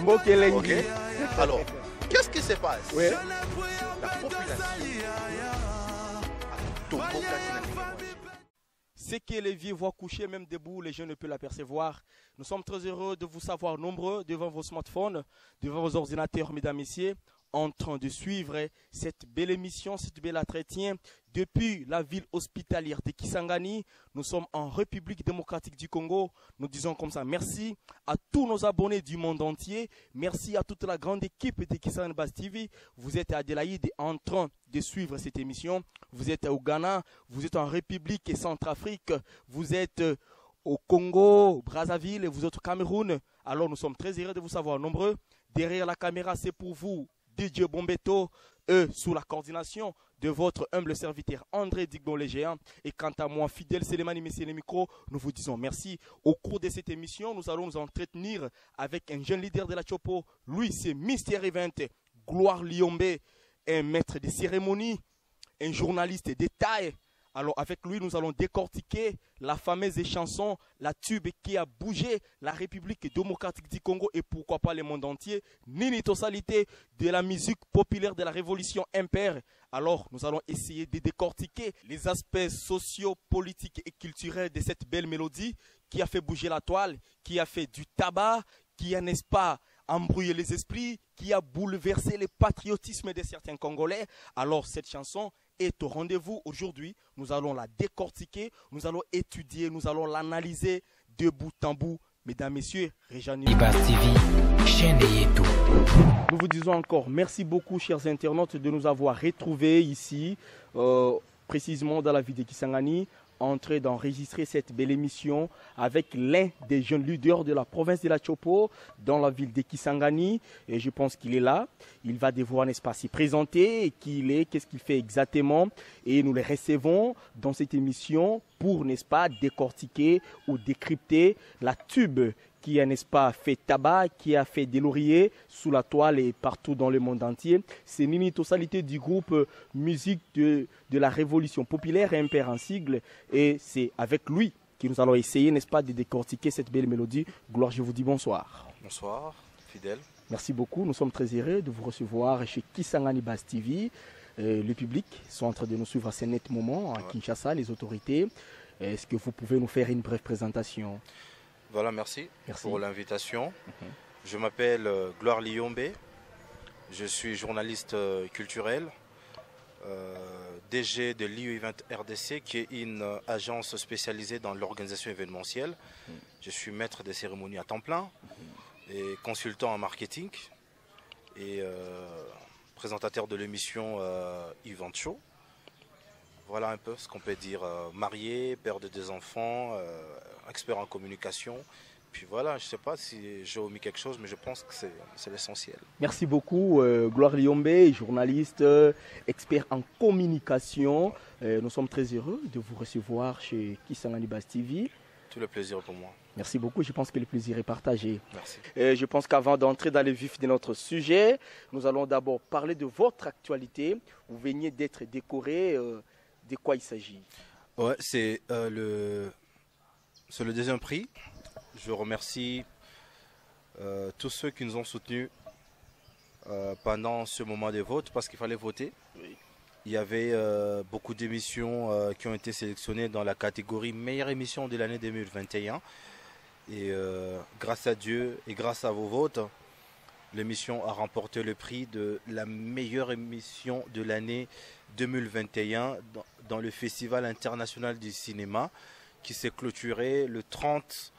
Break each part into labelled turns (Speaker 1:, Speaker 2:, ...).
Speaker 1: Mokelengi.
Speaker 2: Ok. Alors, qu'est-ce qui se passe?
Speaker 1: Ouais.
Speaker 2: La population a Tomboka Kinani.
Speaker 1: C'est que les vieux voient coucher, même debout, les jeunes ne peuvent l'apercevoir. Nous sommes très heureux de vous savoir nombreux devant vos smartphones, devant vos ordinateurs, mesdames, messieurs, en train de suivre cette belle émission, cette belle entretien. Depuis la ville hospitalière de Kisangani, nous sommes en République démocratique du Congo. Nous disons comme ça merci à tous nos abonnés du monde entier. Merci à toute la grande équipe de Kisangani Buzz TV. Vous êtes à Adélaïde en train de suivre cette émission. Vous êtes au Ghana, vous êtes en République Centrafrique, vous êtes au Congo, Brazzaville, vous êtes au Cameroun. Alors nous sommes très heureux de vous savoir nombreux. Derrière la caméra, c'est pour vous DJ Bombeto, sous la coordination de votre humble serviteur André Digbo le géant. Et quant à moi, fidèle Sélémani, messieurs les micros, nous vous disons merci. Au cours de cette émission, nous allons nous entretenir avec un jeune leader de la Chopo. Lui, c'est Mister Event, Gloire Liombe, un maître de cérémonie, un journaliste de taille. Alors avec lui, nous allons décortiquer la fameuse chanson, la tube qui a bougé la République démocratique du Congo et pourquoi pas le monde entier, Nini Tosalité de la musique populaire de la révolution impère. Alors nous allons essayer de décortiquer les aspects sociaux, politiques et culturels de cette belle mélodie qui a fait bouger la toile, qui a fait du tabac, qui a, n'est-ce pas, embrouillé les esprits, qui a bouleversé le patriotisme de certains Congolais. Alors cette chanson est au rendez-vous aujourd'hui. Nous allons la décortiquer, nous allons étudier, nous allons l'analyser de bout en bout. Mesdames, Messieurs, Réjani
Speaker 3: Buzz TV, chaîne et tout.
Speaker 1: Nous vous disons encore merci beaucoup, chers internautes, de nous avoir retrouvés ici, précisément dans la ville de Kisangani, en train d'enregistrer cette belle émission avec l'un des jeunes leaders de la province de la Chopo dans la ville de Kisangani. Et je pense qu'il est là. Il va devoir, n'est-ce pas, s'y présenter, qui il est, qu'est-ce qu'il fait exactement. Et nous les recevons dans cette émission pour, n'est-ce pas, décortiquer ou décrypter la tube qui a, n'est-ce pas, fait tabac, qui a fait des lauriers sous la toile et partout dans le monde entier. C'est Nini Tosalité du groupe Musique de la Révolution Populaire, Impère en sigle. Et c'est avec lui que nous allons essayer, n'est-ce pas, de décortiquer cette belle mélodie. Gloire, je vous dis bonsoir.
Speaker 2: Bonsoir, fidèle.
Speaker 1: Merci beaucoup. Nous sommes très heureux de vous recevoir chez Kisangani Buzz TV. Le public sont en train de nous suivre à ce net moment à Kinshasa, les autorités. Est-ce que vous pouvez nous faire une brève présentation?
Speaker 2: Voilà, merci pour l'invitation. Je m'appelle Gloire Liombe. Je suis journaliste culturel, DG de l'IU Event RDC, qui est une agence spécialisée dans l'organisation événementielle. Je suis maître des cérémonies à temps plein et consultant en marketing et présentateur de l'émission Event Show. Voilà un peu ce qu'on peut dire. Marié, père de 2 enfants, expert en communication. Puis voilà, je ne sais pas si j'ai omis quelque chose, mais je pense que c'est l'essentiel.
Speaker 1: Merci beaucoup, Gloire Liombe, journaliste, expert en communication. Nous sommes très heureux de vous recevoir chez Kisangani Buzz TV.
Speaker 2: Tout le plaisir pour moi.
Speaker 1: Merci beaucoup, je pense que le plaisir est partagé.
Speaker 2: Merci.
Speaker 1: Je pense qu'avant d'entrer dans le vif de notre sujet, nous allons d'abord parler de votre actualité. Vous veniez d'être décoré. De quoi il s'agit?
Speaker 2: Ouais, c'est le deuxième prix. Je remercie tous ceux qui nous ont soutenus pendant ce moment de vote parce qu'il fallait voter.
Speaker 1: Oui.
Speaker 2: Il y avait beaucoup d'émissions qui ont été sélectionnées dans la catégorie meilleure émission de l'année 2021. Et grâce à Dieu et grâce à vos votes, l'émission a remporté le prix de la meilleure émission de l'année 2021 dans le Festival international du cinéma qui s'est clôturé le 30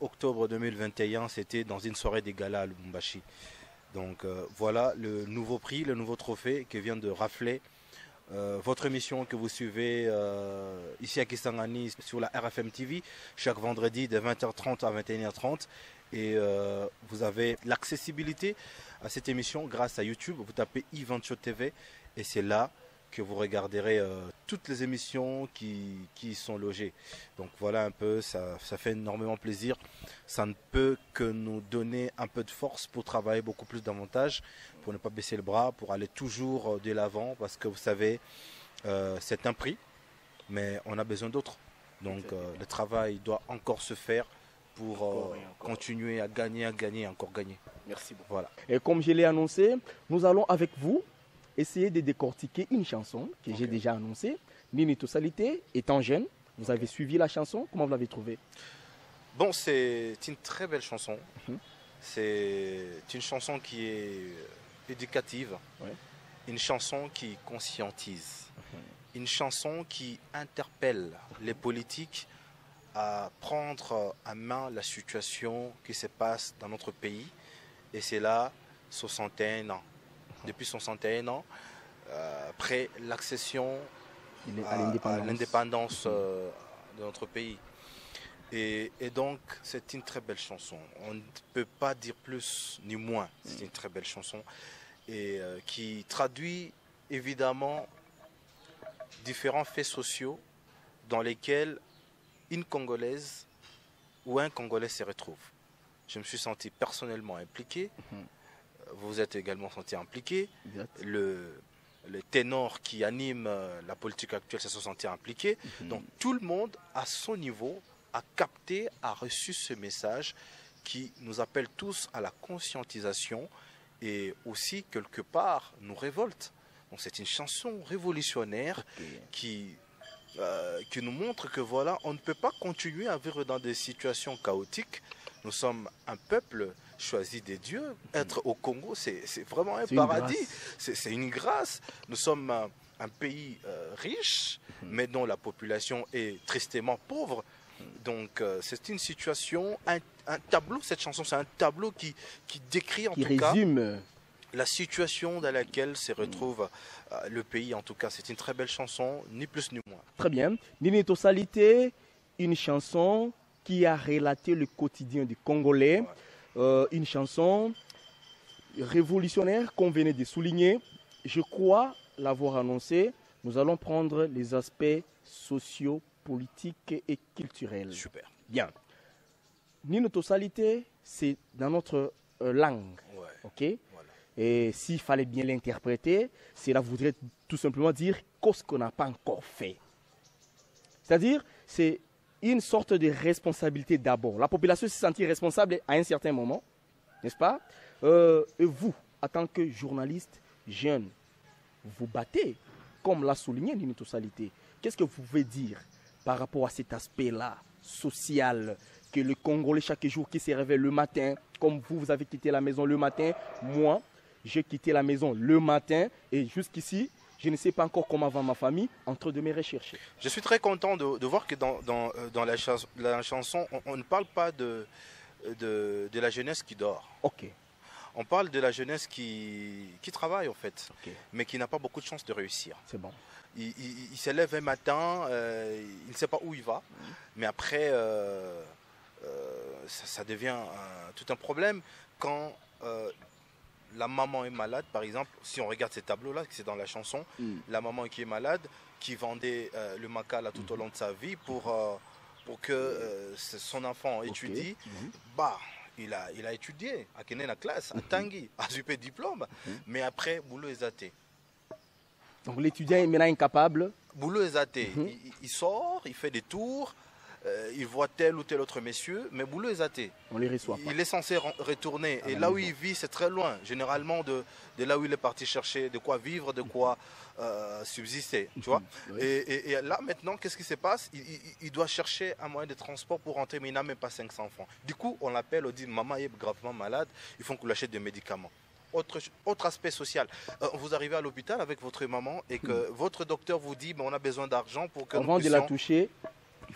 Speaker 2: octobre 2021. C'était dans une soirée des galas à Lubumbashi. Donc voilà le nouveau prix, le nouveau trophée qui vient de rafler votre émission que vous suivez ici à Kisangani sur la RFM TV chaque vendredi de 20h30 à 21h30. Et vous avez l'accessibilité à cette émission grâce à YouTube. Vous tapez Event Show TV et c'est là que vous regarderez toutes les émissions qui y sont logées. Donc voilà un peu, ça fait énormément plaisir. Ça ne peut que nous donner un peu de force pour travailler beaucoup plus davantage, pour ne pas baisser le bras, pour aller toujours de l'avant, parce que vous savez, c'est un prix, mais on a besoin d'autres. Donc le travail doit encore se faire pour
Speaker 1: Encore et encore.
Speaker 2: continuer à gagner, et encore gagner.
Speaker 1: Merci beaucoup.
Speaker 2: Voilà.
Speaker 1: Et comme je l'ai annoncé, nous allons avec vous essayer de décortiquer une chanson que j'ai déjà annoncée. Nini Tosalité, étant jeune, vous avez suivi la chanson, comment vous l'avez trouvée?
Speaker 2: Bon, c'est une très belle chanson.
Speaker 1: Mhm.
Speaker 2: C'est une chanson qui est éducative.
Speaker 1: Ouais.
Speaker 2: Une chanson qui conscientise. Une chanson qui interpelle les politiques à prendre en main la situation qui se passe dans notre pays. Et c'est là 61 ans. Depuis 61 ans, après l'accession à l'indépendance de notre pays. Et donc, c'est une très belle chanson. On ne peut pas dire plus ni moins. C'est une très belle chanson et qui traduit évidemment différents faits sociaux dans lesquels une Congolaise ou un Congolais se retrouve. Je me suis senti personnellement impliqué. Vous vous êtes également senti impliqué. Le ténor qui anime la politique actuelle s'est senti impliqué. Donc tout le monde, à son niveau, a capté, a reçu ce message qui nous appelle tous à la conscientisation et aussi, quelque part, nous révolte. Donc c'est une chanson révolutionnaire qui nous montre que voilà, on ne peut pas continuer à vivre dans des situations chaotiques. Nous sommes un peuple choisi des dieux. Être au Congo, c'est vraiment un paradis. C'est une grâce. Nous sommes un pays riche, mais dont la population est tristement pauvre. Donc c'est une situation, un tableau, cette chanson, c'est un tableau qui décrit en tout cas la situation dans laquelle se retrouve le pays. En tout cas, c'est une très belle chanson, ni plus ni moins.
Speaker 1: Très bien. Nini Tosalité, une chanson qui a relaté le quotidien du Congolais. Ouais. Une chanson révolutionnaire qu'on venait de souligner. Je crois l'avoir annoncé. Nous allons prendre les aspects sociaux, politiques et culturels.
Speaker 2: Super.
Speaker 1: Bien. Nini Tosalité, c'est dans notre langue.
Speaker 2: Ouais.
Speaker 1: Ok. Voilà. Et s'il fallait bien l'interpréter, cela voudrait tout simplement dire qu'est-ce qu'on n'a pas encore fait. C'est-à-dire, c'est une sorte de responsabilité d'abord. La population se sentit responsable à un certain moment, n'est-ce pas? Et vous, en tant que journaliste jeune, vous battez, comme l'a souligné Nini Tosalité. Qu'est-ce que vous pouvez dire par rapport à cet aspect-là, social, que le Congolais, chaque jour qui se réveille le matin, comme vous avez quitté la maison le matin, moi, j'ai quitté la maison le matin et jusqu'ici, je ne sais pas encore comment va ma famille en train de me rechercher.
Speaker 2: Je suis très content de voir que dans la chanson, on ne parle pas de la jeunesse qui dort.
Speaker 1: Ok.
Speaker 2: On parle de la jeunesse qui travaille en fait, mais qui n'a pas beaucoup de chances de réussir.
Speaker 1: C'est bon.
Speaker 2: Il se lève un matin, il ne sait pas où il va, mais après, ça devient tout un problème quand la maman est malade, par exemple. Si on regarde ces tableaux-là, c'est dans la chanson, la maman qui est malade, qui vendait le makala tout au long de sa vie pour que son enfant étudie, bah, il a étudié à Kenen classe, à Tanguy, à Super diplôme, mais après, boulot est athée.
Speaker 1: Donc l'étudiant est maintenant incapable.
Speaker 2: Boulot est athée. Il sort, il fait des tours, il voit tel ou tel autre monsieur, mais boulot est athée.
Speaker 1: On les reçoit pas.
Speaker 2: Il est censé retourner. Et là où il vit, c'est très loin. Généralement de là où il est parti chercher de quoi vivre, de quoi subsister. Tu vois. Et là, maintenant, qu'est-ce qui se passe? Il doit chercher un moyen de transport pour rentrer, mais il n'a même pas 500 francs. Du coup, on l'appelle, on dit, maman est gravement malade, il faut qu'on lui achète des médicaments. Autre aspect social, vous arrivez à l'hôpital avec votre maman et que votre docteur vous dit on a besoin d'argent pour que
Speaker 1: avant de la toucher,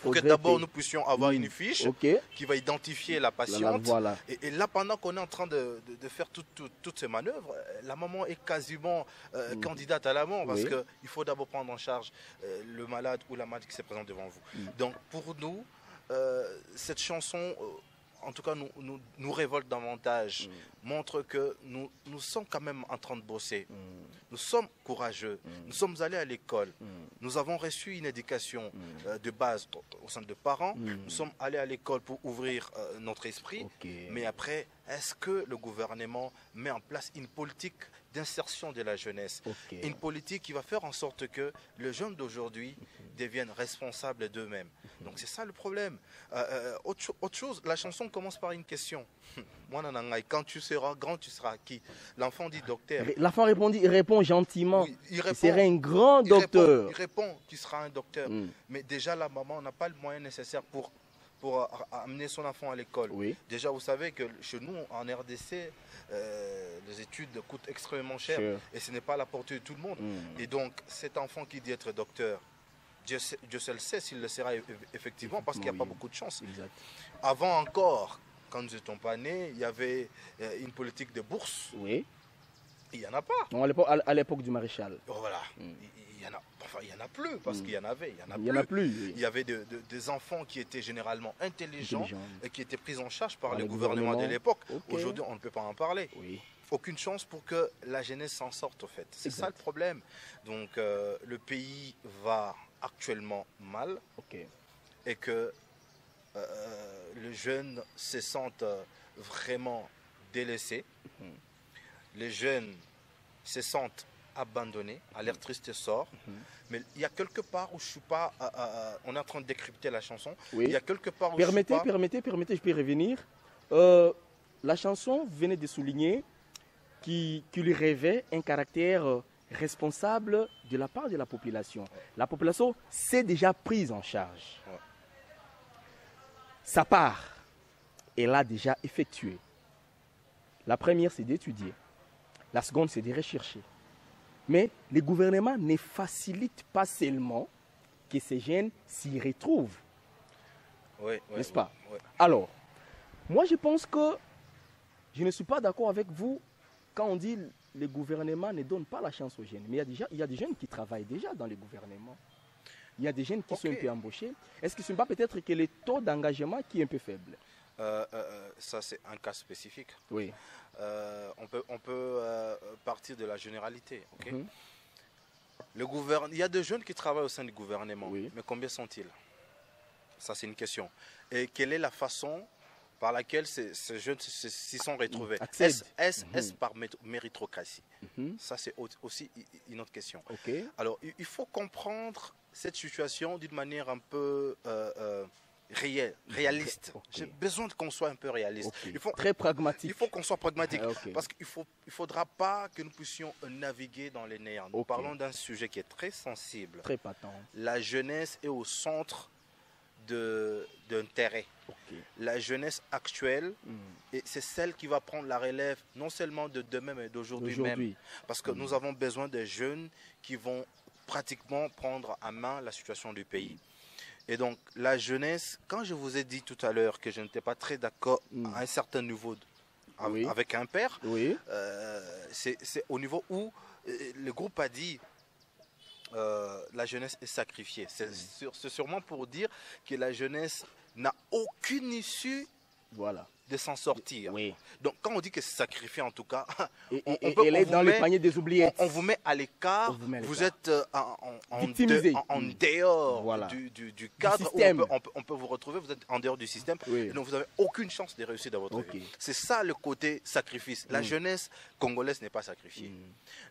Speaker 2: pour que d'abord nous puissions avoir une fiche qui va identifier la patiente.
Speaker 1: Voilà.
Speaker 2: Et là, pendant qu'on est en train de faire toutes ces manœuvres, la maman est quasiment candidate à la mort parce qu'il faut d'abord prendre en charge le malade ou la malade qui se présente devant vous. Donc pour nous, cette chanson... en tout cas, nous révolte davantage, montre que nous sommes quand même en train de bosser. Nous sommes courageux. Nous sommes allés à l'école. Nous avons reçu une éducation de base au sein de parents. Nous sommes allés à l'école pour ouvrir notre esprit. Mais après, est-ce que le gouvernement met en place une politique d'insertion de la jeunesse? Une politique qui va faire en sorte que les jeunes d'aujourd'hui deviennent responsables d'eux-mêmes. Donc c'est ça le problème. Autre chose, la chanson commence par une question. Moi, quand tu seras grand, tu seras qui? L'enfant dit docteur.
Speaker 1: L'enfant répond gentiment.
Speaker 2: Oui, il
Speaker 1: serait un grand docteur.
Speaker 2: Il répond qu'il sera un docteur. Mais déjà, la maman n'a pas le moyen nécessaire pour amener son enfant à l'école.
Speaker 1: Oui.
Speaker 2: Déjà, vous savez que chez nous, en RDC, les études coûtent extrêmement cher. Et ce n'est pas à la portée de tout le monde. Et donc, cet enfant qui dit être docteur, Dieu seul sait s'il le sera effectivement, parce qu'il n'y a pas beaucoup de chance.
Speaker 1: Exact.
Speaker 2: Avant encore, quand nous n'étions pas nés, il y avait une politique de bourse.
Speaker 1: Oui.
Speaker 2: Il n'y en a pas.
Speaker 1: Non, à l'époque du maréchal.
Speaker 2: Voilà. Il y en a plus, parce qu'il y en avait.
Speaker 1: Il y en a plus. Oui.
Speaker 2: Il y avait des enfants qui étaient généralement intelligents et qui étaient pris en charge par les gouvernements de l'époque. Aujourd'hui, on ne peut pas en parler.
Speaker 1: Oui.
Speaker 2: Aucune chance pour que la jeunesse s'en sorte, au fait. C'est ça le problème. Donc, le pays va actuellement mal et que les jeunes se sentent vraiment délaissés. Les jeunes se sentent abandonnés, à l'air triste sort. Mais il y a quelque part où je ne suis pas... on est en train de décrypter la chanson.
Speaker 1: Oui.
Speaker 2: Il y a quelque part où
Speaker 1: permettez,
Speaker 2: je suis pas...
Speaker 1: je peux revenir. La chanson venait de souligner qu'il lui rêvait un caractère responsable de la part de la population. La population s'est déjà prise en charge. Sa part, elle l'a déjà effectuée. La première, c'est d'étudier. La seconde, c'est de rechercher. Mais le gouvernement ne facilite pas seulement que ces jeunes s'y retrouvent. N'est-ce pas? Alors, moi je pense que je ne suis pas d'accord avec vous quand on dit que le gouvernement ne donne pas la chance aux jeunes. Mais il y a des jeunes qui travaillent déjà dans le gouvernement. Il y a des jeunes qui sont un peu embauchés. Est-ce que ce n'est pas peut-être que le taux d'engagement qui est un peu faible?
Speaker 2: Ça, c'est un cas spécifique.
Speaker 1: Oui.
Speaker 2: On peut partir de la généralité. Il y a des jeunes qui travaillent au sein du gouvernement. Mais combien sont-ils? Ça, c'est une question. Et quelle est la façon par laquelle ces jeunes s'y sont retrouvés? Est-ce par méritocratie? Ça, c'est aussi une autre question. Alors, il faut comprendre cette situation d'une manière un peu réaliste. J'ai besoin qu'on soit un peu réaliste.
Speaker 1: Très pragmatique.
Speaker 2: Il faut qu'on soit pragmatique. Parce qu'il ne faudra pas que nous puissions naviguer dans les néants. Nous parlons d'un sujet qui est très sensible.
Speaker 1: Très patent.
Speaker 2: La jeunesse est au centre d'intérêt. La jeunesse actuelle, et c'est celle qui va prendre la relève non seulement de demain, mais d'aujourd'hui même. Parce que nous avons besoin de jeunes qui vont pratiquement prendre à main la situation du pays. Et donc, la jeunesse, quand je vous ai dit tout à l'heure que je n'étais pas très d'accord à un certain niveau avec un père, c'est au niveau où le groupe a dit la jeunesse est sacrifiée. C'est sûrement pour dire que la jeunesse n'a aucune issue de s'en sortir. Donc quand on dit que c'est sacrifié, en tout cas,
Speaker 1: elle est dans le panier des oubliettes.
Speaker 2: On vous met à l'écart, vous êtes en dehors du cadre où on peut vous retrouver, vous êtes en dehors du système, et donc vous n'avez aucune chance de réussir dans votre vie. C'est ça le côté sacrifice. La jeunesse congolaise n'est pas sacrifiée.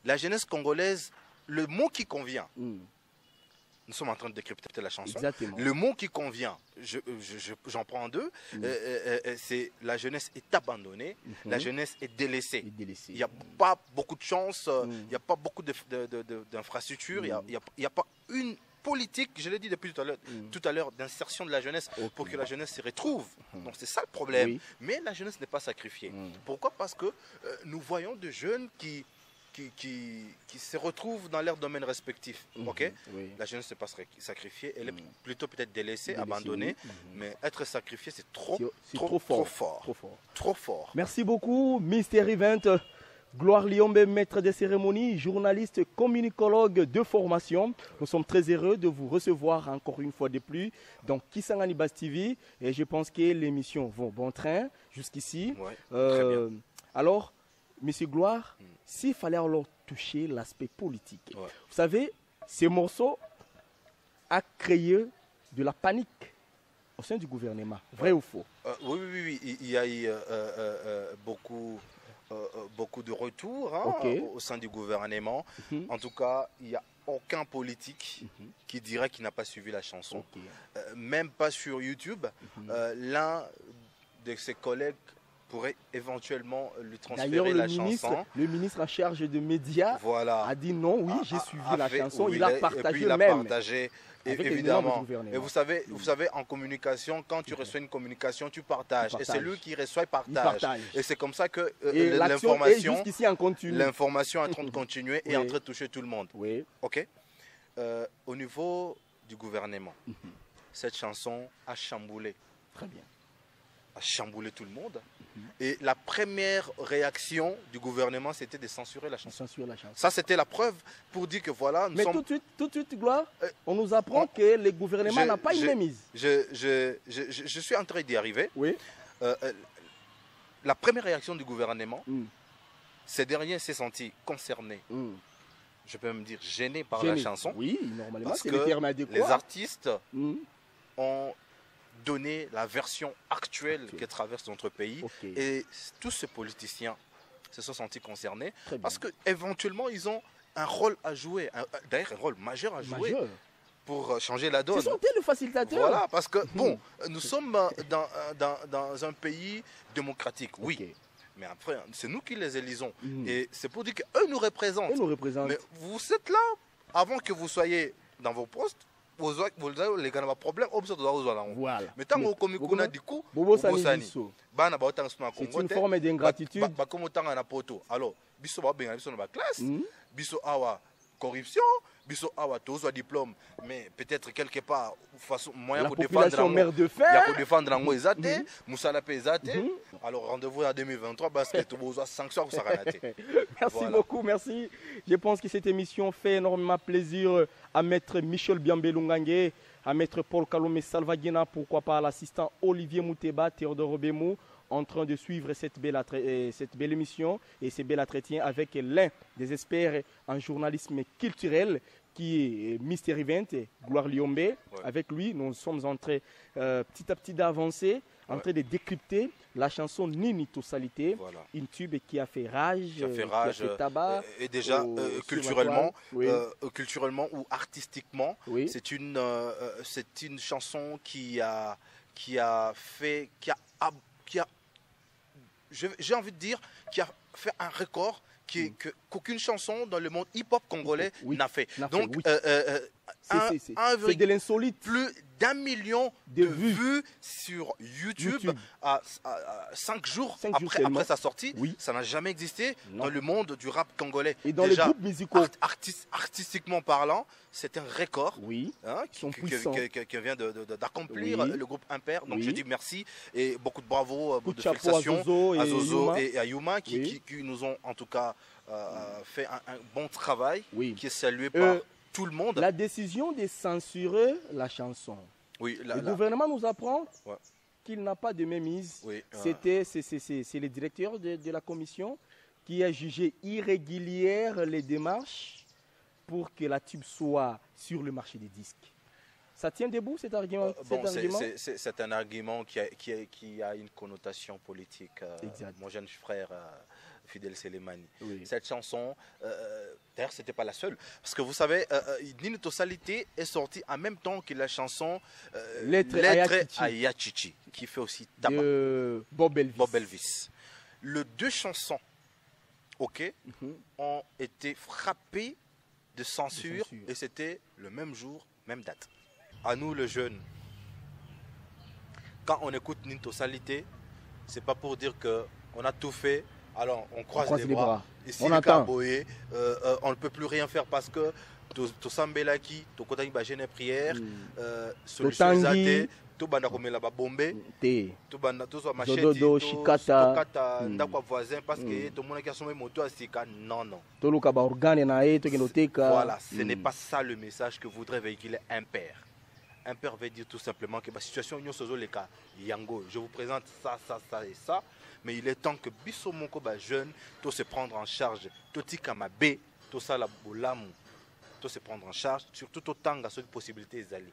Speaker 2: La jeunesse congolaise, le mot qui convient, nous sommes en train de décrypter la chanson. Le mot qui convient, j'en prends deux, c'est la jeunesse est abandonnée, la jeunesse est délaissée. Il n'y a pas beaucoup de chance, il n'y a pas beaucoup d'infrastructures, il n'y a pas une politique, je l'ai dit depuis tout à l'heure, d'insertion de la jeunesse pour que la jeunesse se retrouve. Donc c'est ça le problème. Mais la jeunesse n'est pas sacrifiée. Pourquoi? Parce que nous voyons des jeunes qui se retrouvent dans leur domaine respectif. La jeunesse n'est pas sacrifiée, elle est plutôt peut-être délaissée, abandonnée, mais être sacrifiée, c'est trop fort.
Speaker 1: Merci beaucoup, Mr. Event. Gloire Liombe, maître des cérémonies, journaliste, communicologue de formation. Nous sommes très heureux de vous recevoir encore une fois de plus dans Kisangani Bass TV. Et je pense que l'émission va bon train jusqu'ici.
Speaker 2: Très bien.
Speaker 1: Alors, Monsieur Gloire, s'il fallait alors toucher l'aspect politique, vous savez, ce morceau a créé de la panique au sein du gouvernement. Vrai ou faux?
Speaker 2: Oui, il y a eu beaucoup beaucoup de retours hein,
Speaker 1: Ok.
Speaker 2: au sein du gouvernement.
Speaker 1: Mhm.
Speaker 2: En tout cas, il n'y a aucun politique qui dirait qu'il n'a pas suivi la chanson.
Speaker 1: Ok.
Speaker 2: Même pas sur YouTube. L'un de ses collègues pourrait éventuellement lui
Speaker 1: D'ailleurs,
Speaker 2: transférer la chanson.
Speaker 1: le ministre en charge de médias
Speaker 2: Voilà.
Speaker 1: a dit non, oui, j'ai suivi la chanson.
Speaker 2: Oui,
Speaker 1: Il a
Speaker 2: et puis
Speaker 1: partagé
Speaker 2: il a
Speaker 1: même.
Speaker 2: partagé,
Speaker 1: avec les membres
Speaker 2: évidemment.
Speaker 1: du gouvernement.
Speaker 2: Et vous savez, en communication, quand tu reçois une communication, tu partages. Et c'est lui qui reçoit, il
Speaker 1: Il
Speaker 2: partage.
Speaker 1: partage.
Speaker 2: Et c'est comme ça que
Speaker 1: Et l'action est
Speaker 2: l'information
Speaker 1: jusqu'ici en continu.
Speaker 2: l'information est en train de continuer et
Speaker 1: Oui.
Speaker 2: en train de toucher tout le monde.
Speaker 1: Oui.
Speaker 2: OK. Au niveau du gouvernement, cette chanson a chamboulé.
Speaker 1: Très bien.
Speaker 2: A chamboulé tout le monde. Et la première réaction du gouvernement, c'était de censurer la
Speaker 1: On
Speaker 2: chanson.
Speaker 1: censure la chanson.
Speaker 2: Ça, c'était la preuve pour dire que voilà, nous
Speaker 1: Mais
Speaker 2: sommes...
Speaker 1: tout de suite, Gloire, on nous apprend
Speaker 2: on-
Speaker 1: que le gouvernement
Speaker 2: je-
Speaker 1: n'a pas une
Speaker 2: je-
Speaker 1: mainmise.
Speaker 2: Je suis en train d'y arriver.
Speaker 1: Oui.
Speaker 2: La première réaction du gouvernement,
Speaker 1: Mm.
Speaker 2: ces derniers s'est senti concernés,
Speaker 1: Mm.
Speaker 2: je peux même dire gênés par
Speaker 1: Gêné.
Speaker 2: la chanson,
Speaker 1: Oui, normalement,
Speaker 2: parce
Speaker 1: c'est le terme
Speaker 2: que
Speaker 1: adéquat.
Speaker 2: les artistes
Speaker 1: Mm.
Speaker 2: ont donné la version actuelle que traverse notre pays.
Speaker 1: Ok.
Speaker 2: Et tous ces politiciens se sont sentis concernés
Speaker 1: Très bien.
Speaker 2: parce qu'éventuellement, ils ont un rôle à jouer, d'ailleurs un rôle majeur à jouer
Speaker 1: Majeur.
Speaker 2: pour changer la
Speaker 1: Ce
Speaker 2: donne.
Speaker 1: sont eux le facilitateur.
Speaker 2: Voilà, parce que, bon, nous sommes dans un pays démocratique, oui.
Speaker 1: Ok.
Speaker 2: Mais après, c'est nous qui les élisons.
Speaker 1: Mhm.
Speaker 2: Et c'est pour dire qu'eux nous représentent.
Speaker 1: Eux nous représentent.
Speaker 2: Mais vous êtes là, avant que vous soyez dans vos postes, vous avez les gars n'ont pas de problème,
Speaker 1: Voilà.
Speaker 2: mais tant
Speaker 1: Mais-
Speaker 2: que vous
Speaker 1: Bokuna-
Speaker 2: avez du coup,
Speaker 1: Bobo
Speaker 2: vous
Speaker 1: Sani
Speaker 2: bossez.
Speaker 1: Bisso.
Speaker 2: Bana ba otanga suna
Speaker 1: C'est
Speaker 2: Congo
Speaker 1: une
Speaker 2: te,
Speaker 1: forme d'ingratitude.
Speaker 2: comme otanga na poto. Alors, biso ba benga biso na ba classe,
Speaker 1: Mhm.
Speaker 2: biso awa corruption, biso awa tozo diplôme, mais peut-être quelque part façon moyen
Speaker 1: La
Speaker 2: pour défendre
Speaker 1: population mère de
Speaker 2: il y a pour
Speaker 1: fer.
Speaker 2: défendre lango ezate, musala pe ezate.
Speaker 1: Mhm.
Speaker 2: Alors rendez-vous en 2023 parce que tu besoin sanction pour ça rater.
Speaker 1: Merci
Speaker 2: Voilà.
Speaker 1: beaucoup, merci. Je pense que cette émission fait énormément plaisir à maître Michel Biambelungangue, à maître Paul Kalome Salvaguina, pourquoi pas à l'assistant Olivier Mouteba, Théodore Obemo, en train de suivre cette belle émission et ces belles entretiens avec l'un des experts en journalisme culturel qui est Mister Event, Gloire Liombe. Avec lui, nous sommes en train petit à petit d'avancer, en train de décrypter la chanson Nini Tossalité,
Speaker 2: Voilà.
Speaker 1: une tube qui a fait rage,
Speaker 2: Qui a fait rage,
Speaker 1: qui a fait tabac.
Speaker 2: et déjà
Speaker 1: sur
Speaker 2: culturellement,
Speaker 1: la toile.
Speaker 2: culturellement ou artistiquement,
Speaker 1: Oui.
Speaker 2: c'est une chanson qui a fait, j'ai envie de dire, qui a fait un record qu'aucune chanson dans le monde hip-hop congolais
Speaker 1: Oui.
Speaker 2: n'a fait.
Speaker 1: N'a fait,
Speaker 2: Donc,
Speaker 1: oui.
Speaker 2: c'est
Speaker 1: C'est de l'insolite.
Speaker 2: plus d'1 million
Speaker 1: De
Speaker 2: de
Speaker 1: vues.
Speaker 2: vues sur YouTube, à 5 jours,
Speaker 1: 5 jours
Speaker 2: après
Speaker 1: seulement.
Speaker 2: sa sortie.
Speaker 1: Oui.
Speaker 2: Ça n'a jamais existé
Speaker 1: Non.
Speaker 2: dans le monde du rap congolais.
Speaker 1: Et dans
Speaker 2: Déjà,
Speaker 1: les groupes musicaux.
Speaker 2: artistiquement parlant, c'est un record
Speaker 1: Oui.
Speaker 2: hein,
Speaker 1: Ils sont puissants.
Speaker 2: que vient d'accomplir
Speaker 1: Oui.
Speaker 2: le groupe Imper. Donc
Speaker 1: Oui.
Speaker 2: je dis merci et beaucoup de bravo,
Speaker 1: Coup de
Speaker 2: de
Speaker 1: chapeau à
Speaker 2: félicitations
Speaker 1: Zozo et
Speaker 2: à Zozo
Speaker 1: Yuma.
Speaker 2: et à Yuma qui,
Speaker 1: Oui.
Speaker 2: qui nous ont en tout cas fait un bon travail
Speaker 1: Oui.
Speaker 2: qui est salué par tout le monde.
Speaker 1: La décision de censurer la chanson.
Speaker 2: Oui,
Speaker 1: Le gouvernement nous apprend
Speaker 2: Ouais.
Speaker 1: qu'il n'a pas de mainmise.
Speaker 2: Oui,
Speaker 1: C'est le directeur de la commission qui a jugé irrégulière les démarches pour que la tube soit sur le marché des disques. Ça tient debout cet argument,
Speaker 2: bon,
Speaker 1: cet argument
Speaker 2: c'est un argument qui a une connotation politique.
Speaker 1: Exact.
Speaker 2: Mon jeune frère Fidel Selemani.
Speaker 1: Oui.
Speaker 2: Cette chanson, d'ailleurs, c'était pas la seule. Parce que vous savez, Nini Tossalité est sortie en même temps que la chanson
Speaker 1: Lettre
Speaker 2: à Yachichi, qui fait aussi tabac.
Speaker 1: de Bob Elvis.
Speaker 2: Bob Elvis. Les deux chansons, ok,
Speaker 1: Mhm.
Speaker 2: ont été frappées de censure,
Speaker 1: censure.
Speaker 2: et c'était le même jour, même date. À nous, les jeunes, quand on écoute Nini Tossalité, c'est pas pour dire que on a tout fait. Alors, on croise les bras. Ici,
Speaker 1: On
Speaker 2: le
Speaker 1: attend.
Speaker 2: Kaboé, on ne peut plus rien faire parce que to sambelaki, to kotaki ba jeune prière, solution
Speaker 1: Totangi.
Speaker 2: ezate, to banda komela ba bombe,
Speaker 1: Te.
Speaker 2: to banda to so machete,
Speaker 1: Zododo, Shikata.
Speaker 2: kata ndako voisin parce que to mona ki asomé moto asika. Non, non.
Speaker 1: Toluka ba organe na ye tokende oteka.
Speaker 2: Voilà, ce n'est pas ça le message que voudrait véhiculer un père. Un père veut dire tout simplement que la situation est sozo le cas yango. Je vous présente ça, ça, ça et ça. Mais il est temps que biso moko ba jeune, to se prendre en charge, to tika mabe, to ça la bolamu, to se prendre en charge, surtout autant à cette possibilité ezali.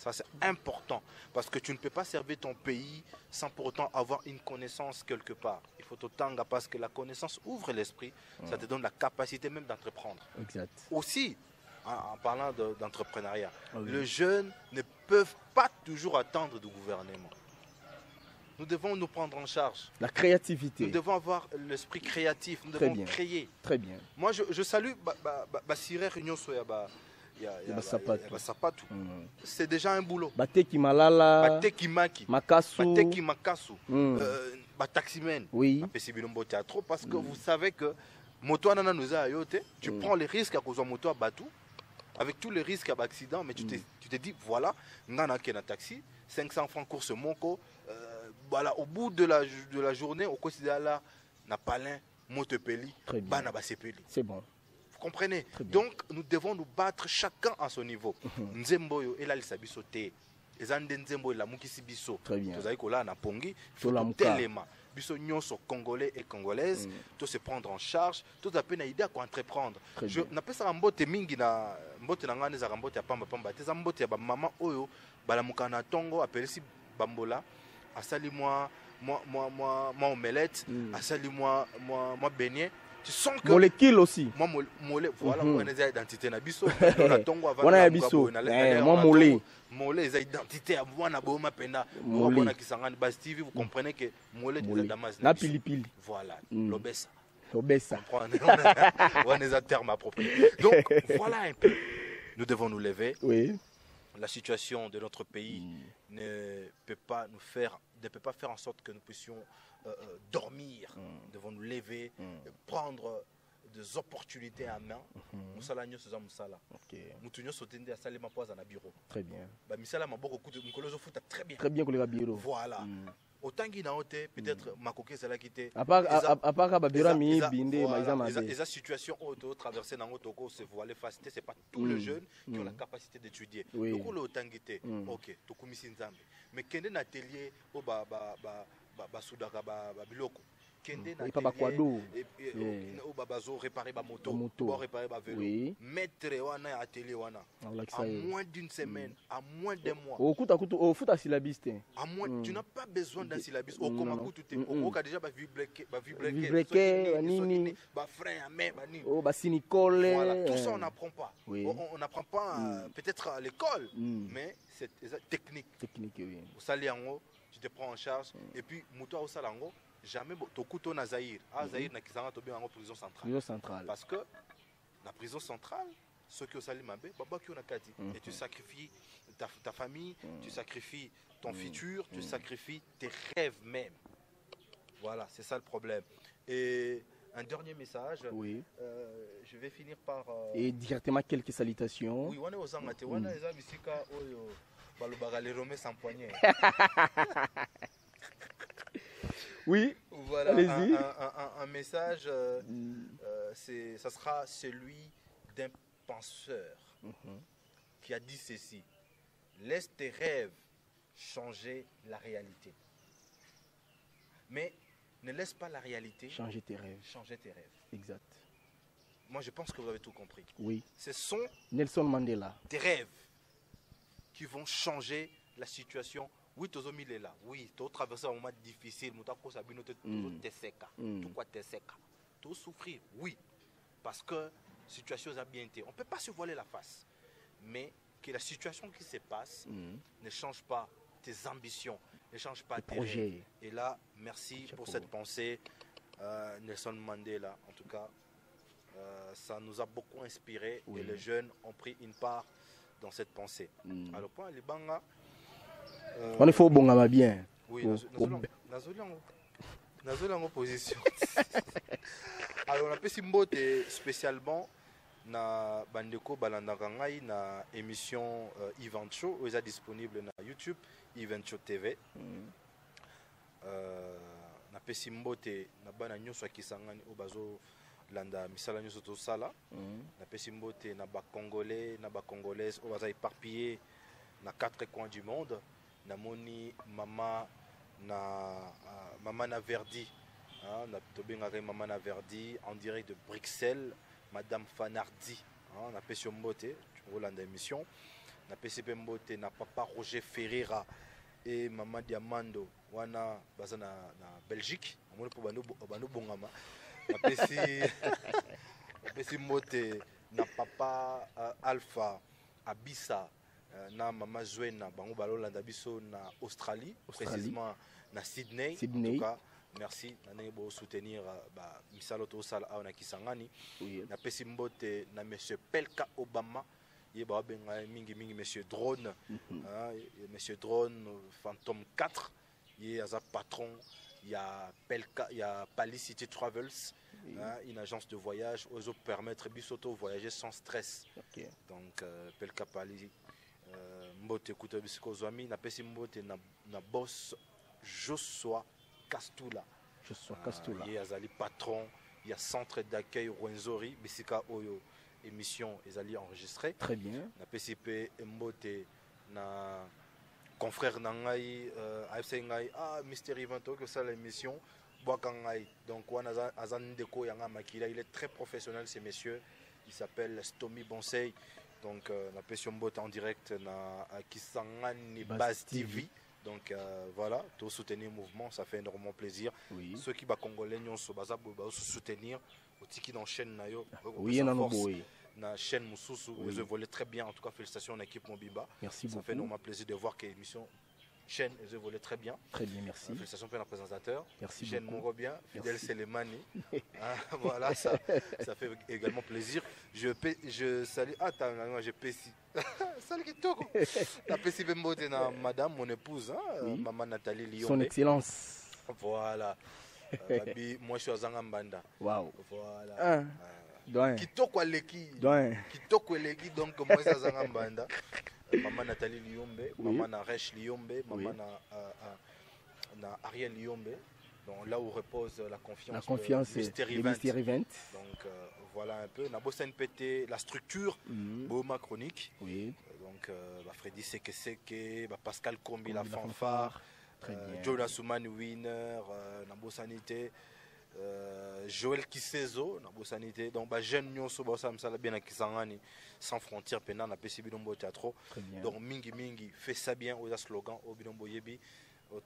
Speaker 2: Ça, c'est important. Parce que tu ne peux pas servir ton pays sans pour autant avoir une connaissance quelque part. Il faut autant parce que la connaissance ouvre l'esprit. Ça te donne la capacité même d'entreprendre.
Speaker 1: Exact.
Speaker 2: Aussi, en parlant d'entrepreneuriat, les jeunes ne peuvent pas toujours attendre du gouvernement. Nous devons nous prendre en charge.
Speaker 1: La créativité.
Speaker 2: Nous devons avoir l'esprit créatif. Nous
Speaker 1: Très
Speaker 2: devons
Speaker 1: bien.
Speaker 2: créer.
Speaker 1: Très bien.
Speaker 2: Moi, je salue Siré Réunion Soya. C'est déjà un boulot.
Speaker 1: Bateki Malala.
Speaker 2: Bateki Maki.
Speaker 1: Makasu.
Speaker 2: Bateki Makasu.
Speaker 1: Taximen.
Speaker 2: Oui. Parce que vous savez que moto anana nous a ayoté. Tu prends les risques à cause de moto à Batou. Avec tous les risques d'accident, mais tu te dis, voilà, ngana qui est un taxi, 500 francs course monko. Voilà, au bout de la journée, au quotidien là, n'a pas l'un, motopeli, bana basepeli.
Speaker 1: C'est bon.
Speaker 2: Vous comprenez? Donc, nous devons nous battre chacun à son niveau. Nzemboyo, et là, il s'habille sauté. Et Zande Nzemboyo, la mouki sibiso.
Speaker 1: Très bien.
Speaker 2: Vous savez que là, on a pongi, il faut téléma. Biso nyonso congolais et congolaises, tout se prendre en charge, tout à peine idée à quoi entreprendre. Je n'appelle ça mbote mingi na mbote na ngane za mbote ya pamba pamba. Te za mbote ya ba maman oyo balamuka na tongo appelé si bambola. Asali moi omelette, asali moi beignet. Tu sens que
Speaker 1: molécule aussi.
Speaker 2: Moi voilà on a identité na biso na tongo avant
Speaker 1: na biso. Moi molé.
Speaker 2: Molé les identité à moi na boma penda. On a kisangani bas TV vous comprenez que molé des damas
Speaker 1: na pilipili.
Speaker 2: Voilà, l'obesa.
Speaker 1: L'obesa.
Speaker 2: On a des termes appropriés. Donc voilà un peu. Nous devons nous lever.
Speaker 1: Oui.
Speaker 2: La situation de notre pays ne peut pas faire en sorte que nous puissions dormir. Nous devons nous lever, prendre des opportunités à main.
Speaker 1: Très bien.
Speaker 2: Très
Speaker 1: bien pour les bureaux.
Speaker 2: Voilà. Autant qu'il y a peut-être makoké c'est là qui était
Speaker 1: à part babira mi binde
Speaker 2: les situations auto traverser dans auto se voiler facilité c'est pas tous les jeunes qui ont la capacité d'étudier donc le autant qui était OK to komisi nzambe mais kende na atelier o ba sudaka ba biloko kende na atelier o bazo réparer ba moto ou réparer ba vélo mettre wana atelier wana à moins d'une semaine à moins d'un mois
Speaker 1: au foot à syllabiste
Speaker 2: à moins tu n'as pas besoin d'un syllabiste au comment tout est au cas déjà ba vibrequer
Speaker 1: nini
Speaker 2: ba frein à main ba nini
Speaker 1: ba sinicole
Speaker 2: voilà tout ça on n'apprend pas on n'apprend pas peut-être à l'école mais c'est technique
Speaker 1: oui
Speaker 2: au saliango tu te prends en charge et puis muto au salango jamais to kuto na Zaïre Zaïre na kizanga to bien en prison centrale parce que la prison centrale ceux qui ont sali mabe baba qui on a kati et tu sacrifies ta famille tu sacrifies ton futur tu sacrifies tes rêves même voilà c'est ça le problème et un dernier message je vais finir par
Speaker 1: et directement quelques salutations
Speaker 2: oui on est aux angate on a les bisika oyo balobaka les romais sans poignet.
Speaker 1: Oui,
Speaker 2: voilà, allez-y. Un message, ça sera celui d'un penseur qui a dit ceci. Laisse tes rêves changer la réalité. Mais ne laisse pas la réalité
Speaker 1: changer tes rêves. Exact.
Speaker 2: Moi, je pense que vous avez tout compris.
Speaker 1: Oui.
Speaker 2: Ce sont
Speaker 1: Nelson Mandela.
Speaker 2: Tes rêves qui vont changer la situation. Oui, tu es là. Oui, tu as traversé un moment difficile. Tu as souffrir. Oui, parce que la situation a bien été. On ne peut pas se voiler la face. Mais que la situation qui se passe ne change pas tes ambitions, ne change pas tes projets. Et là, merci pour cette pensée, Nelson Mandela. En tout cas, ça nous a beaucoup inspiré et les jeunes ont pris une part dans cette pensée. Alors, point les banga.
Speaker 1: On est faux bon à bien.
Speaker 2: Oui, dans une position. Alors, on a fait Mbote spécialement na bandeko balandaka ngai na émission Event Show où est disponible na YouTube Event Show TV. Na pesi Mbote na bana nyonso akisangani o bazo landa misala nyonso to sala. Na pesi Mbote na ba congolais na ba congolaises o baza éparpillés na 4 coins du monde. Namoni mama na Verdi na tobengaka mama na Verdi en direct de Bruxelles, madame Fanardi na Pesio Mbote Rolanda émission na PCP Mbote na papa Roger Ferreira et maman Diamando wana baza na Belgique amoni po bano bongama na pesi Mbote na papa Alpha Abissa na maman Zwena bango balolanda biso na Australie précisément na Sydney. En tout cas merci na bo soutenir ba misalo to sala na Kisangani. Na pesi Mbote na monsieur Pelka Obama ye ba benga mingi monsieur Drone monsieur Drone Phantom 4 ye aza patron il y a Pelka il y a Palicity Travels une agence de voyage oso permettre bisoto voyager sans stress. Donc Pelka Pali Mbote kuta bisiko zwami na pesi Mbote na boss Joshua Castula. Il y a Azali patron, il y a centre d'accueil Rwenzori, Bisika Oyo, émission Ezali enregistrée.
Speaker 1: Très bien.
Speaker 2: Na PCP Mbote, na confrère Nangai, AFC Ngai, Mister Ivanto, que ça l'émission, Boakangai. Donc, Azan Deko Yanga Makila, il est très professionnel, ces messieurs. Il s'appelle Stomy Bonsei. Donc, na PCP Mbote en direct, na Kisangani Baz TV. Donc voilà, tout soutenir le mouvement, ça fait énormément plaisir. Ceux qui sont congolais, nous sommes soutenir. Au tiki dans chaîne nayo. Na chaîne Moussousou, ils volaient très bien. En tout cas, félicitations à l'équipe Mobimba.
Speaker 1: Merci beaucoup.
Speaker 2: Ça fait énormément plaisir de voir que l'émission chaîne, ils volaient très bien.
Speaker 1: Très bien, merci.
Speaker 2: Félicitations pour le présentateur.
Speaker 1: Merci
Speaker 2: chaîne
Speaker 1: beaucoup.
Speaker 2: Bien, fidèle Selemani. Voilà, ça fait également plaisir. Je salue. Moi je pécie. Salut Kitoko. La pécie Bembote na madame, mon épouse, maman Nathalie Lyon.
Speaker 1: Son Excellence.
Speaker 2: Voilà. Moi je suis à Zangambanda.
Speaker 1: Waouh.
Speaker 2: Voilà. Kitoko Aleki. Kitoko Aleki, donc moi je suis à Zangambanda. Maman Nathalie Liombe, maman Naresh Liombe, maman na Ariel Liombe. Donc là où repose la confiance
Speaker 1: Mystery Event.
Speaker 2: Donc voilà un peu. Nabosa NPT, la structure, Boma Chronique. Donc Freddy Seke, Pascal Kombi, la fanfare, Jonas Soumani Winner, Nabosa Nité. Joël Kisezo na bosanité donc jeune nyonso ba samsala bien na Kisangani sans frontières pendant na PCB Dombo théâtre donc mingi fait ça bien aux slogan au bidombo yebi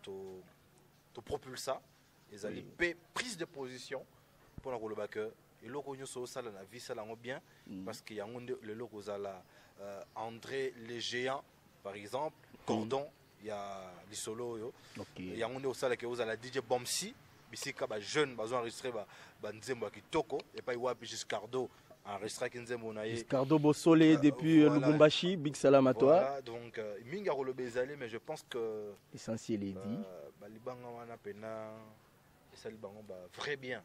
Speaker 2: to propulsa les ali prise de position pour la rôle backer et loko nyonso sala na vie sala bien parce qu'il y a le loko zala André les géants par exemple Cordon il y a Lisolo yo il y a au sala que vous la DJ Bomsi bisika ba jeune bazo enregistrer ba nzembo kitoko et pas wapi Giscardo enregistrer kinzembo na ye
Speaker 1: Giscardo Bosolé depuis Lubumbashi. Big salam à toi.
Speaker 2: Voilà, donc minga rolo bezalé mais je pense que
Speaker 1: l'essentiel est dit.
Speaker 2: Ba libanga wana pena et ça libango ba très bien.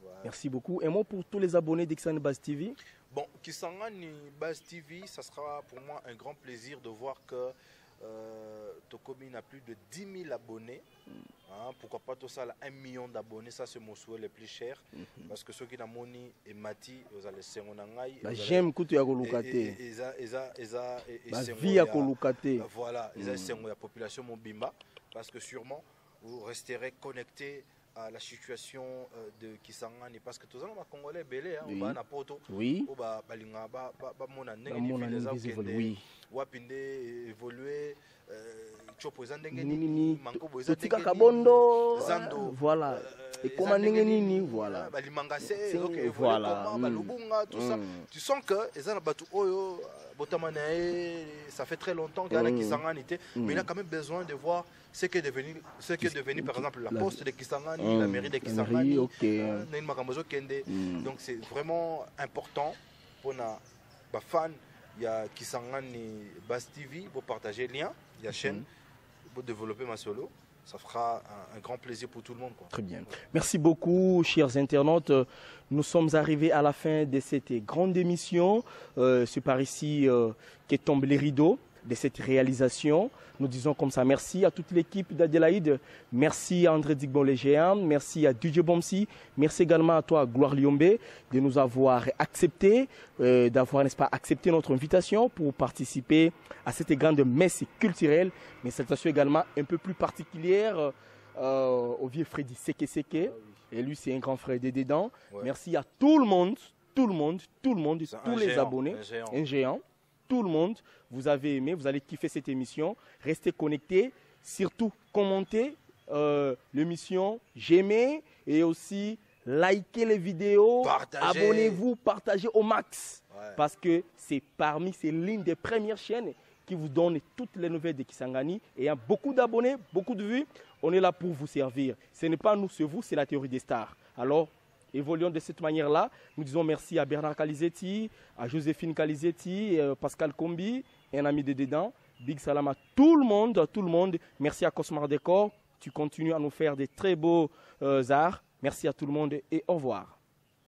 Speaker 2: Voilà.
Speaker 1: Merci beaucoup. Et moi pour tous les abonnés d'Xan Baz TV.
Speaker 2: Bon, Kisangani Baz TV, ça sera pour moi un grand plaisir de voir que Tokomi a plus de 10 000 abonnés. Pourquoi pas tout ça, 1 million d'abonnés, ça c'est mon souhait le plus cher. Parce que ceux qui n'ont moni et Mati, vous allez se monangai.
Speaker 1: J'aime que tu as colocé. Vie à colocé.
Speaker 2: Voilà, ils ont la population Mobimba. Parce que sûrement, vous resterez connectés à la situation de Kisangani. Parce que tous les Congolais, belé, on va à Poto.
Speaker 1: Oui.
Speaker 2: On va évoluer.
Speaker 1: Totika Kabondo, voilà. Et comment nini, voilà.
Speaker 2: Voilà. Tu sens que ça fait très longtemps qu'il y a Kisangani, mais il a quand même besoin de voir ce qu'est devenu par exemple la poste de Kisangani, la mairie de Kisangani. Donc c'est vraiment important pour les fans. Il y a Kisangani Baz TV pour partager le lien. Il y a chaîne pour développer ma solo. Ça fera un grand plaisir pour tout le monde. Quoi.
Speaker 1: Très bien. Merci beaucoup, chers internautes. Nous sommes arrivés à la fin de cette grande émission. C'est par ici que tombent les rideaux de cette réalisation. Nous disons comme ça merci à toute l'équipe d'Adélaïde. Merci à André Digbo-Légéan. Merci à DJ Bomsi. Merci également à toi, Gloire Liombe, de nous avoir accepté, d'avoir, n'est-ce pas, accepté notre invitation pour participer à cette grande messe culturelle, mais cette station également un peu plus particulière au vieux Freddy Seke. Et lui, c'est un grand frère des Dedans. Ouais. Merci à tout le monde, tous les abonnés. Un géant. tout le monde, vous avez aimé, vous allez kiffer cette émission. Restez connectés, surtout commentez l'émission, j'aimez et aussi likez les vidéos, abonnez-vous, partagez au max. Ouais. Parce que c'est l'une des premières chaînes qui vous donne toutes les nouvelles de Kisangani. Et il y a beaucoup d'abonnés, beaucoup de vues. On est là pour vous servir. Ce n'est pas nous, c'est vous, c'est la théorie des stars. Alors, évoluons de cette manière-là. Nous disons merci à Bernard Calizetti, à Joséphine Calizetti, Pascal Combi, un ami de dedans. Big salam à tout le monde. Merci à Cosmar Décor. Tu continues à nous faire des très beaux arts. Merci à tout le monde et au revoir.